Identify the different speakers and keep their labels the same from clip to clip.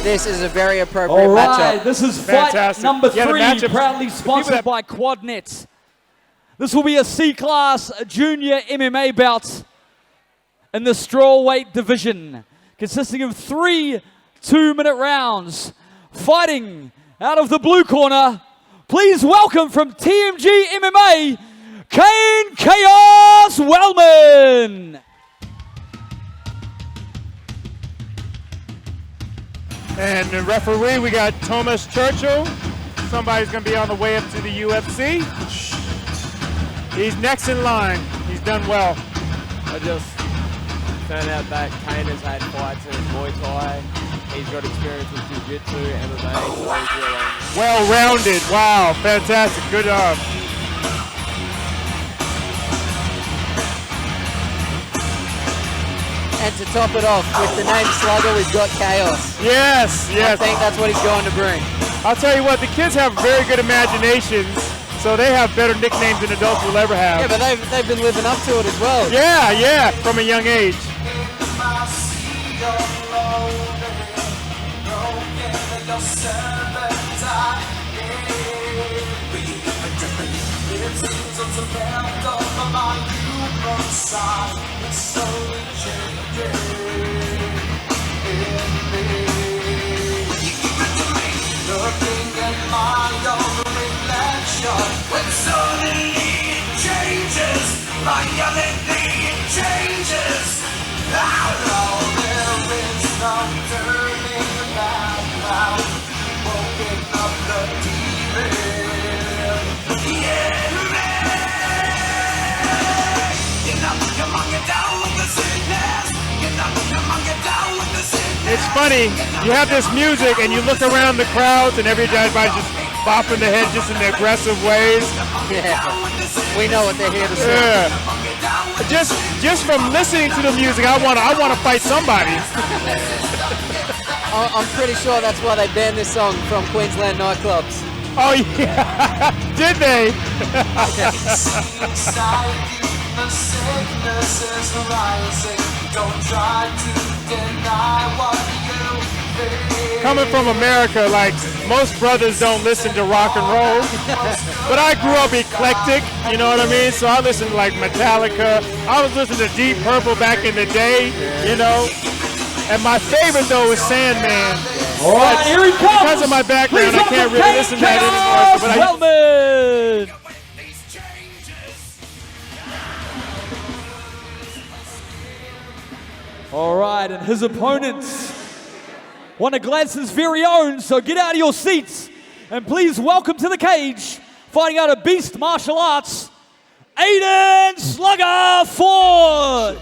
Speaker 1: this is a very appropriate matchup.
Speaker 2: This is fight number 3, proudly sponsored by QuadNet. This will be a C-class junior MMA bout in the strawweight division, consisting of 3 2-minute rounds. Fighting out of the blue corner, please welcome from TMG MMA, KAYNE Chaos WELLMAN.
Speaker 3: And the referee, we got Thomas Churchill. Somebody's gonna be on the way up to the UFC. He's next in line. He's done well.
Speaker 4: I just found out that KAYNE has had fights in Muay Thai. He's got experience with Jiu-Jitsu, MMA, so he's really
Speaker 3: well-rounded. Wow, fantastic. Good job.
Speaker 1: And to top it off, with the name Slugger, we've got Chaos.
Speaker 3: Yes, yes.
Speaker 1: I think that's what he's going to bring.
Speaker 3: I'll tell you what, the kids have very good imaginations, so they have better nicknames than adults will ever have.
Speaker 1: Yeah, but they've been living up to it as well.
Speaker 3: Yeah, yeah, from a young age.
Speaker 5: Looking at my own reflection, when suddenly it changes, violently it changes. Although there is no turning back now, woken up the demon. Yeah, man. Get up, come on, get down with the sickness. Get up, come on, get down with the sickness.
Speaker 3: It's funny, you have this music and you look around the crowds and everybody's just bopping their head just in the aggressive ways.
Speaker 1: Yeah, we know what they're here to say.
Speaker 3: Yeah. Just from listening to the music, I wanna fight somebody.
Speaker 1: I'm pretty sure that's why they banned this song from Queensland nightclubs.
Speaker 3: Oh yeah, did they?
Speaker 5: The sickness is rising. Don't try to deny what you feel.
Speaker 3: Coming from America, like most brothers don't listen to rock and roll, but I grew up eclectic, you know what I mean? So I listened to like Metallica. I was listening to Deep Purple back in the day, you know. And my favorite though is Sandman.
Speaker 2: All right, here he comes.
Speaker 3: Because of my background, I can't really listen to that anymore. But
Speaker 2: WELLMAN. All right, and his opponents, one of Gladson's very own, so get out of your seats and please welcome to the cage, fighting out of Beast Martial Arts, AIDEN Slugger Ford.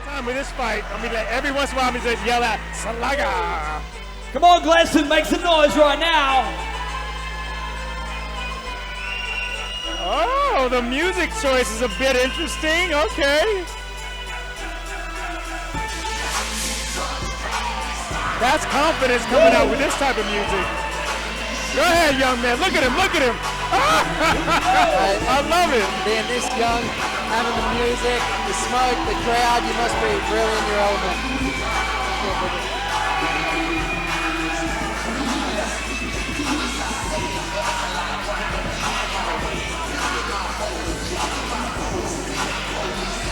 Speaker 3: Time with this fight, I mean, like every once in a while, I'm just yell out, Slugger.
Speaker 2: Come on, Gladson, make some noise right now.
Speaker 3: Oh, the music choice is a bit interesting. Okay. That's confidence coming out with this type of music. Go ahead, young man. Look at him. Look at him. I love it.
Speaker 1: Being this young, having the music, the smoke, the crowd, you must be really in your element.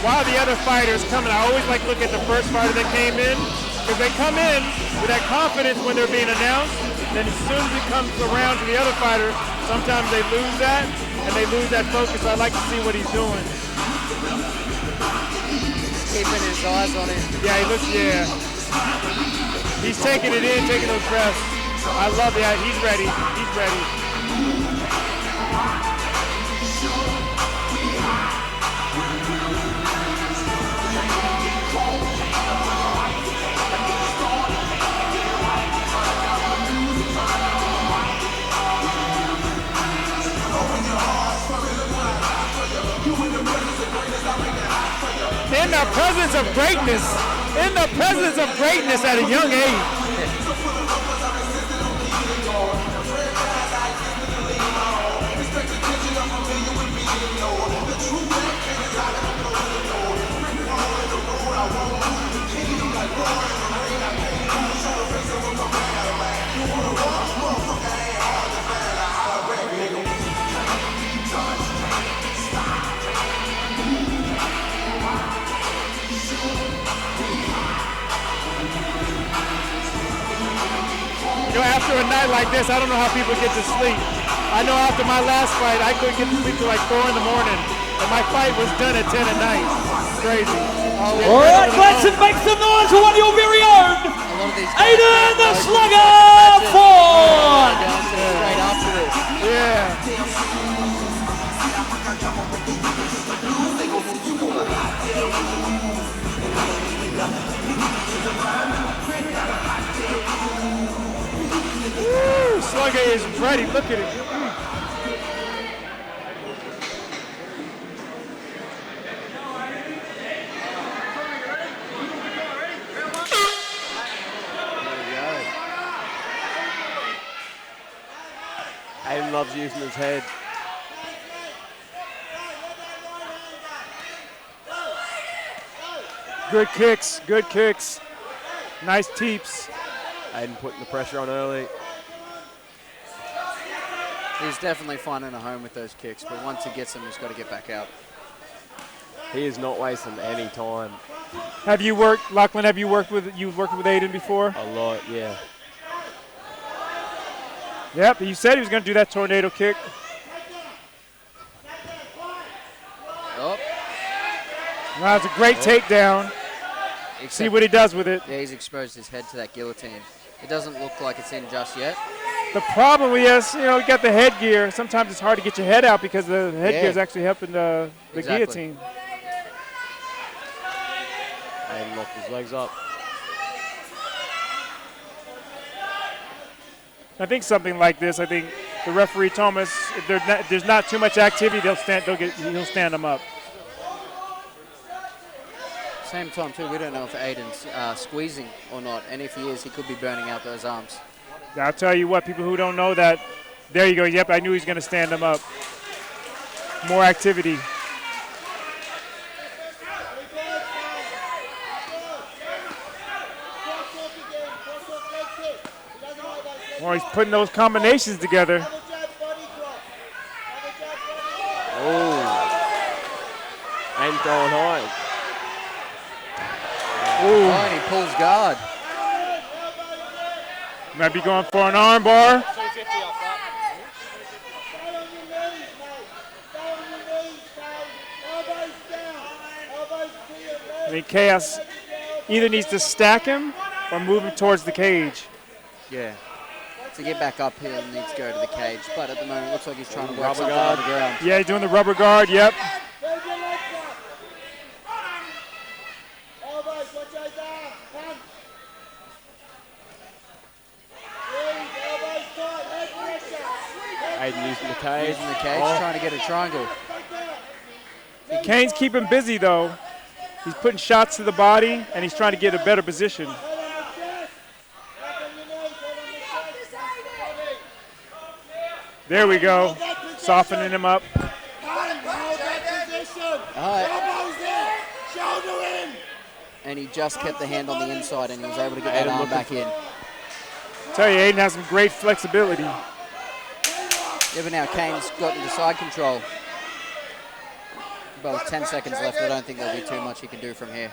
Speaker 3: While the other fighters coming, I always like to look at the first fighter that came in. Because they come in with that confidence when they're being announced, then as soon as it comes around to the other fighter, sometimes they lose that, and they lose that focus. I like to see what he's doing.
Speaker 1: Keeping his eyes on him.
Speaker 3: Yeah, he looks, yeah. He's taking it in, taking those breaths. I love it. He's ready. He's ready. In the presence of greatness, at a young age. know, after a night like this, I don't know how people get to sleep. I know after my last fight, I couldn't get to sleep till like 4 in the morning. And my fight was done at 10 at night. It's crazy.
Speaker 2: All right, let's make some noise for one of your very own, Aiden the Slugger Ford.
Speaker 1: Straight after this.
Speaker 3: Yeah. Woo, Slugger is ready. Look at it.
Speaker 4: Aiden loves using his head.
Speaker 3: Good kicks, good kicks. Nice teeps.
Speaker 4: Aiden putting the pressure on early.
Speaker 1: He's definitely finding a home with those kicks, but once he gets them, he's got to get back out.
Speaker 4: He is not wasting any time.
Speaker 3: Have you worked, Lachlan, have you worked with Aiden before?
Speaker 4: A lot, yeah.
Speaker 3: Yep, he said he was going to do that tornado kick.
Speaker 1: Oh.
Speaker 3: That's a great takedown. See what he does with it.
Speaker 1: Yeah, he's exposed his head to that guillotine. It doesn't look like it's in just yet.
Speaker 3: The problem with this, you know, you got the headgear. Sometimes it's hard to get your head out because the headgear is actually helping the guillotine.
Speaker 4: Aiden locked his legs up.
Speaker 3: I think something like this, I think the referee told us if there's not too much activity, he'll stand them up.
Speaker 1: Same time too, we don't know if Aiden's squeezing or not, and if he is, he could be burning out those arms.
Speaker 3: I'll tell you what, people who don't know that, there you go. Yep, I knew he was going to stand them up. More activity. Well, he's putting those combinations together.
Speaker 4: Oh. Aiden throwing high.
Speaker 1: Oh, and he pulls guard.
Speaker 3: Might be going for an arm bar. I mean, Chaos either needs to stack him or move him towards the cage.
Speaker 1: Yeah. To get back up, he'll need to go to the cage, but at the moment, it looks like he's trying to work something on the ground.
Speaker 3: Yeah, he's doing the rubber guard, yep.
Speaker 4: Aiden using the cage.
Speaker 1: Using the cage, trying to get a triangle.
Speaker 3: Kane's keeping busy, though. He's putting shots to the body, and he's trying to get a better position. There we go. Softening him up.
Speaker 1: And he just kept the hand on the inside, and he was able to get that arm back in.
Speaker 3: Tell you, Aiden has some great flexibility.
Speaker 1: Yeah, but now Kane's got into side control. But with 10 seconds left, I don't think there'll be too much he can do from here.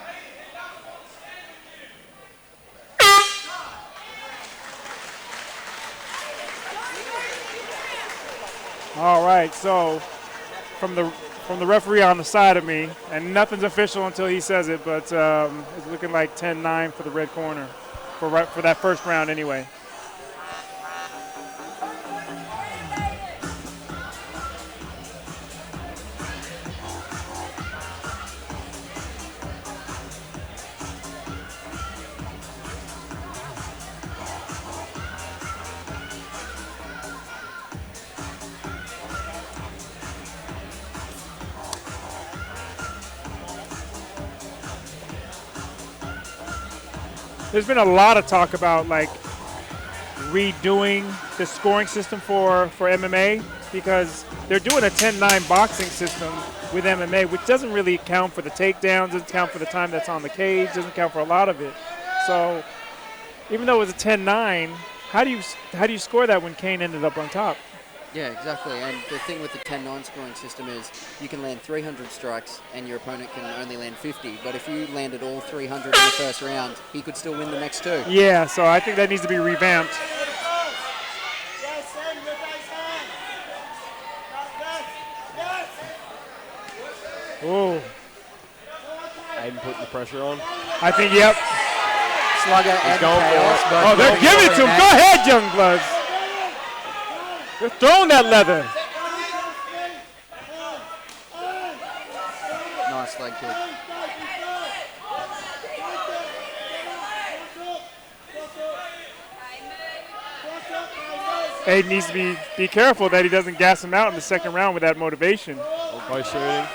Speaker 3: All right, so from the referee on the side of me, and nothing's official until he says it, but it's looking like 10-9 for the red corner for that first round anyway. There's been a lot of talk about like redoing the scoring system for MMA because they're doing a 10-9 boxing system with MMA, which doesn't really count for the takedowns, doesn't count for the time that's on the cage, doesn't count for a lot of it. So even though it was a 10-9, how do you score that when Kane ended up on top?
Speaker 1: Yeah, exactly. And the thing with the 10-9 scoring system is you can land 300 strikes and your opponent can only land 50. But if you landed all 300 in the first round, he could still win the next two.
Speaker 3: Yeah, so I think that needs to be revamped.
Speaker 4: pressure on.
Speaker 3: I think, yep.
Speaker 1: Slugger and
Speaker 4: going for
Speaker 1: chaos.
Speaker 4: it.
Speaker 1: But
Speaker 3: Oh, they're
Speaker 1: going
Speaker 3: giving it
Speaker 1: for
Speaker 3: to him.
Speaker 1: that.
Speaker 3: Go ahead, Youngbloods. They're throwing that leather.
Speaker 1: Nice leg kick.
Speaker 3: Aiden needs to be careful that he doesn't gas him out in the second round with that motivation.
Speaker 4: By shooting.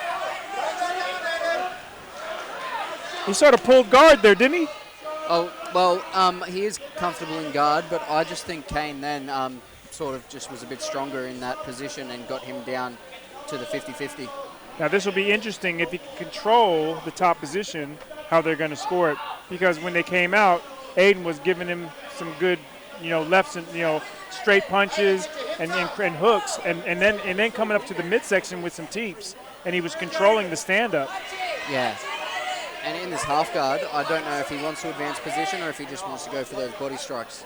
Speaker 3: He sort of pulled guard there, didn't he?
Speaker 1: Oh, well, he is comfortable in guard, but I just think KAYNE then sort of just was a bit stronger in that position and got him down to the 50-50.
Speaker 3: Now this will be interesting if he can control the top position, how they're going to score it. Because when they came out, Aiden was giving him some good, lefts and straight punches and hooks, and then coming up to the midsection with some teeps, and he was controlling the stand-up.
Speaker 1: Yeah. And in this half guard, I don't know if he wants to advance position or if he just wants to go for those body strikes.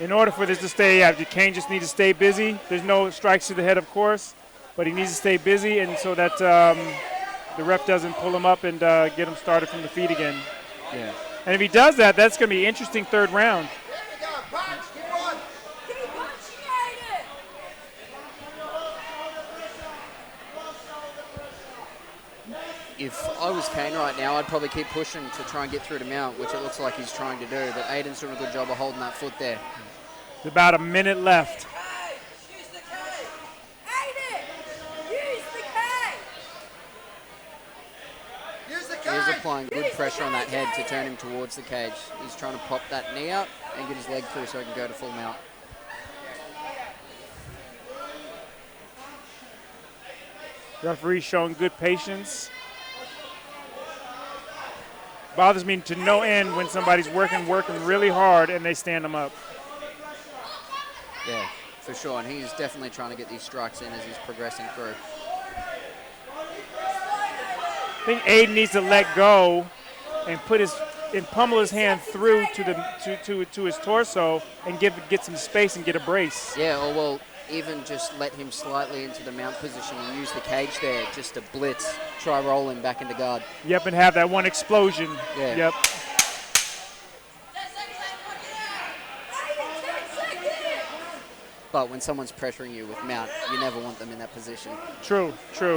Speaker 3: In order for this to stay, KAYNE just needs to stay busy. There's no strikes to the head, of course, but he needs to stay busy, and so that the ref doesn't pull him up and get him started from the feet again.
Speaker 1: Yeah.
Speaker 3: And if he does that, that's going to be an interesting third round.
Speaker 1: If I was KAYNE right now, I'd probably keep pushing to try and get through to mount, which it looks like he's trying to do. But Aiden's doing a good job of holding that foot there.
Speaker 3: There's about a minute left.
Speaker 5: Use the K. Aiden, use the K. Use the K.
Speaker 1: He is applying good pressure on that head to turn him towards the cage. He's trying to pop that knee up and get his leg through so he can go to full mount.
Speaker 3: Referee showing good patience. Bothers me to no end when somebody's working really hard and they stand them up.
Speaker 1: Yeah, for sure. And he's definitely trying to get these strikes in as he's progressing through.
Speaker 3: I think Aiden needs to let go and pummel his hand through to his torso and get some space and get a brace.
Speaker 1: Yeah, or well, even just let him slightly into the mount position and use the cage there just to blitz, try rolling back into guard.
Speaker 3: Yep, and have that one explosion.
Speaker 1: Yeah.
Speaker 3: Yep.
Speaker 1: But when someone's pressuring you with mount, you never want them in that position.
Speaker 3: True, true.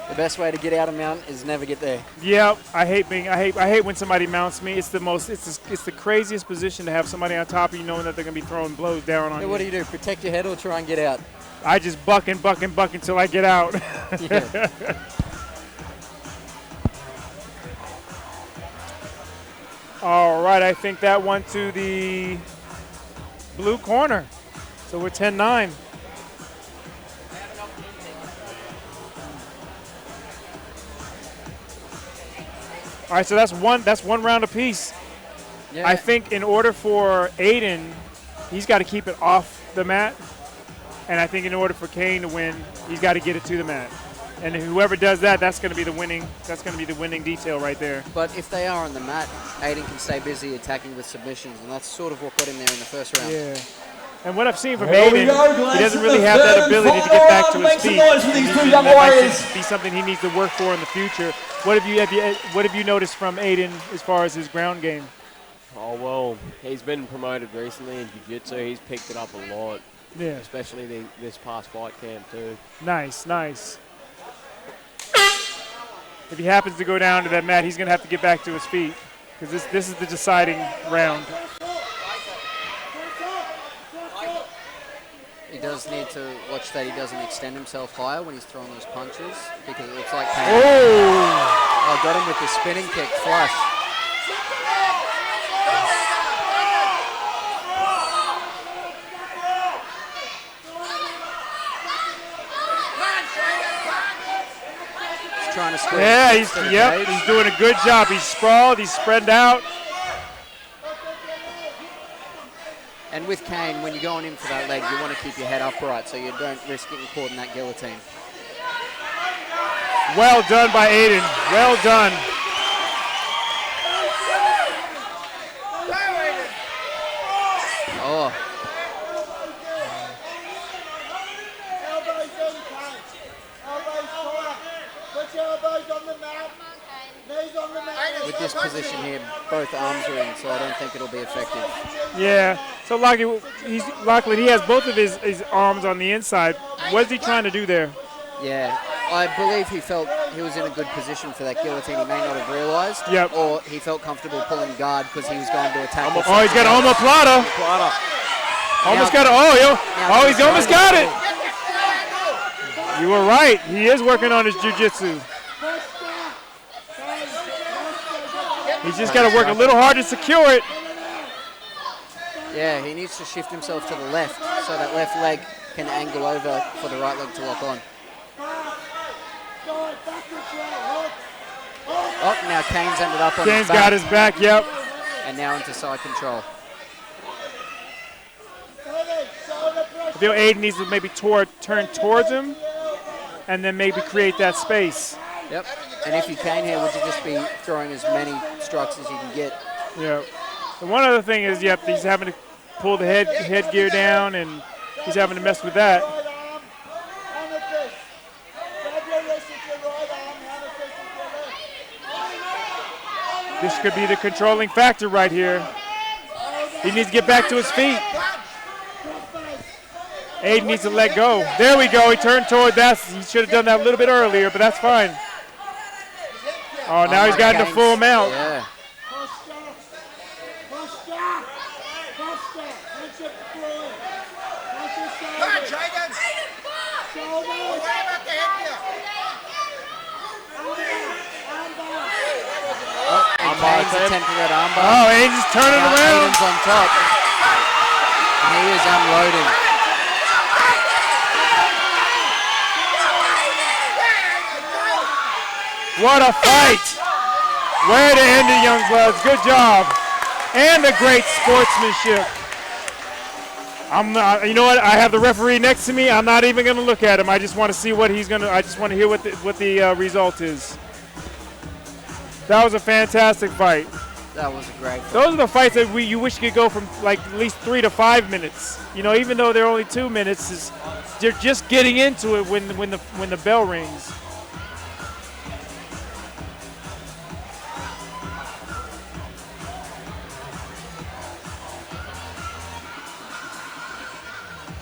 Speaker 1: The best way to get out of mount is never get there.
Speaker 3: Yep, I hate when somebody mounts me. It's the craziest position to have somebody on top of you knowing that they're gonna be throwing blows down on
Speaker 1: So
Speaker 3: you.
Speaker 1: what do? Protect your head or try and get out?
Speaker 3: I just buck and buck and buck until I get out.
Speaker 1: Yeah.
Speaker 3: All right, I think that went to the blue corner. So we're 10-9. All right, so that's one round apiece.
Speaker 1: Yeah.
Speaker 3: I think in order for Aiden, he's got to keep it off the mat, and I think in order for KAYNE to win, he's got to get it to the mat. And whoever does that, that's going to be the winning. That's going to be the winning detail right there.
Speaker 1: But if they are on the mat, Aiden can stay busy attacking with submissions, and that's sort of what got him there in the first round.
Speaker 3: Yeah. And what I've seen from
Speaker 2: Here we
Speaker 3: Aiden,
Speaker 2: go,
Speaker 3: he doesn't
Speaker 2: guys,
Speaker 3: really
Speaker 2: the
Speaker 3: have that
Speaker 2: third and
Speaker 3: ability to
Speaker 2: final
Speaker 3: get back to
Speaker 2: round.
Speaker 3: his
Speaker 2: Make
Speaker 3: feet.
Speaker 2: some noise for these two young
Speaker 3: That might
Speaker 2: warriors.
Speaker 3: just be something he needs to work for in the future. What have you noticed from Aiden as far as his ground game?
Speaker 4: Oh, well, he's been promoted recently in jiu-jitsu. He's picked it up a lot,
Speaker 3: Yeah.
Speaker 4: especially this past fight camp too.
Speaker 3: Nice, nice. If he happens to go down to that mat, he's going to have to get back to his feet because this is the deciding round.
Speaker 1: He does need to watch that he doesn't extend himself higher when he's throwing those punches, because it looks like
Speaker 3: Oh!
Speaker 1: got him with the spinning kick flush. He's trying to squeeze.
Speaker 3: Yeah,
Speaker 1: kicks to the cage.
Speaker 3: he's doing a good job. He's sprawled, he's spread out.
Speaker 1: And with KAYNE, when you're going in for that leg, you want to keep your head upright so you don't risk getting caught in that guillotine.
Speaker 3: Well done by Aiden. Well done.
Speaker 1: Oh, with this position here, both arms are in, so I don't think it'll be effective.
Speaker 3: Yeah. So luckily he has both of his arms on the inside. What's he trying to do there?
Speaker 1: Yeah, I believe he felt he was in a good position for that guillotine. He may not have realised.
Speaker 3: Yep.
Speaker 1: Or he felt comfortable pulling guard because he was going to attack.
Speaker 3: Oh, he's got an omoplata. Almost got it. Oh, he's almost got it. You were right. He is working on his jiu-jitsu. He's just got to work a little hard to secure it.
Speaker 1: Yeah, he needs to shift himself to the left so that left leg can angle over for the right leg to lock on. Oh, now Kane's ended up on his
Speaker 3: Kane's
Speaker 1: back.
Speaker 3: got his back, yep.
Speaker 1: And now into side control.
Speaker 3: I feel Aiden needs to maybe turn towards him and then maybe create that space.
Speaker 1: Yep. And if you can here, would you just be throwing as many strikes as you can get?
Speaker 3: Yeah. The one other thing is, yep, he's having to pull the headgear down and he's having to mess with that. This could be the controlling factor right here. He needs to get back to his feet. Aiden needs to let go. There we go. He turned toward that. He should have done that a little bit earlier, but that's fine. Oh, now he's gotten the full mount.
Speaker 1: Yeah. Kane's attempting that armbar.
Speaker 3: Oh, Aiden's just turning around.
Speaker 1: Aiden's on top. And he is unloading.
Speaker 3: What a fight. Way to end it, young bloods. Good job. And a great sportsmanship. You know what? I have the referee next to me. I'm not even going to look at him. I just want to see what he's going to, I just want to hear what the result is. That was a fantastic fight.
Speaker 1: That was a great fight.
Speaker 3: Those are the fights that you wish could go from like at least 3 to 5 minutes. You know, even though they're only 2 minutes, they're just getting into it when the bell rings.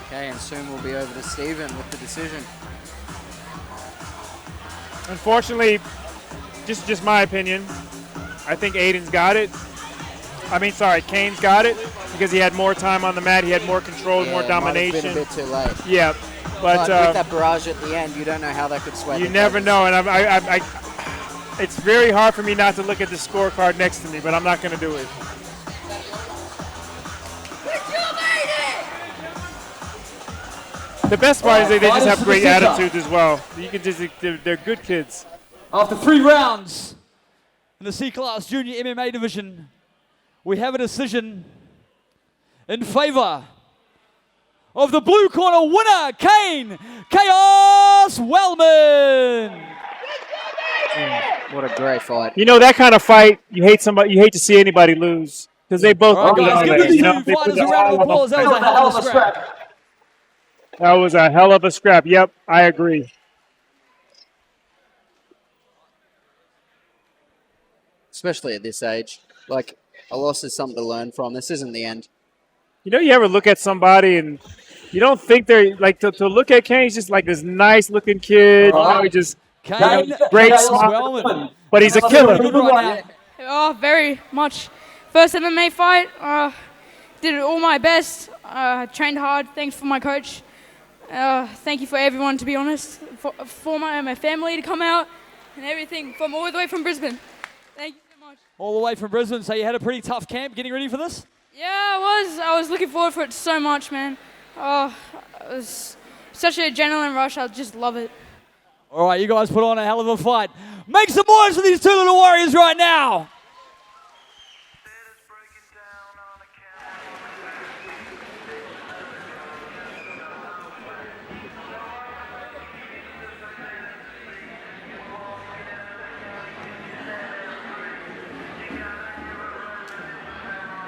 Speaker 1: Okay, and soon we'll be over to Steven with the decision.
Speaker 3: Unfortunately, just my opinion, I think Aiden's got it. Kane's got it because he had more time on the mat, he had more control, more domination.
Speaker 1: Might have been a bit too late.
Speaker 3: Yeah,
Speaker 1: but with that barrage at the end, you don't know how that could sway.
Speaker 3: You never know, and it's very hard for me not to look at the scorecard next to me, but I'm not going to do it. The best part is they just have great attitudes as well. You can they're good kids.
Speaker 2: After 3 rounds in the C-Class Junior MMA division, we have a decision in favor of the blue corner winner, KAYNE Chaos Wellman.
Speaker 1: What a great fight.
Speaker 3: You know, that kind of fight, you hate to see anybody lose because they both.
Speaker 2: All right, guys, give these two fighters a round of applause. That was a hell of a scrap.
Speaker 3: That was a hell of a scrap. Yep, I agree.
Speaker 1: Especially at this age. Like, a loss is something to learn from. This isn't the end.
Speaker 3: You know, you ever look at somebody and you don't think they're, like, to look at Kane, he's just like this nice-looking kid. You know, he just
Speaker 2: KAYNE
Speaker 3: great smile. But he's a killer.
Speaker 6: Oh, very much. First MMA fight, did all my best. Trained hard. Thanks for my coach. Thank you for everyone, to be honest. For my family to come out and everything from all the way from Brisbane. Thank you so much.
Speaker 2: All the way from Brisbane, so you had a pretty tough camp getting ready for this?
Speaker 6: Yeah, I was looking forward for it so much, man. Oh, it was such an adrenaline rush. I just love it.
Speaker 2: All right, you guys put on a hell of a fight. Make some noise for these two little warriors right now.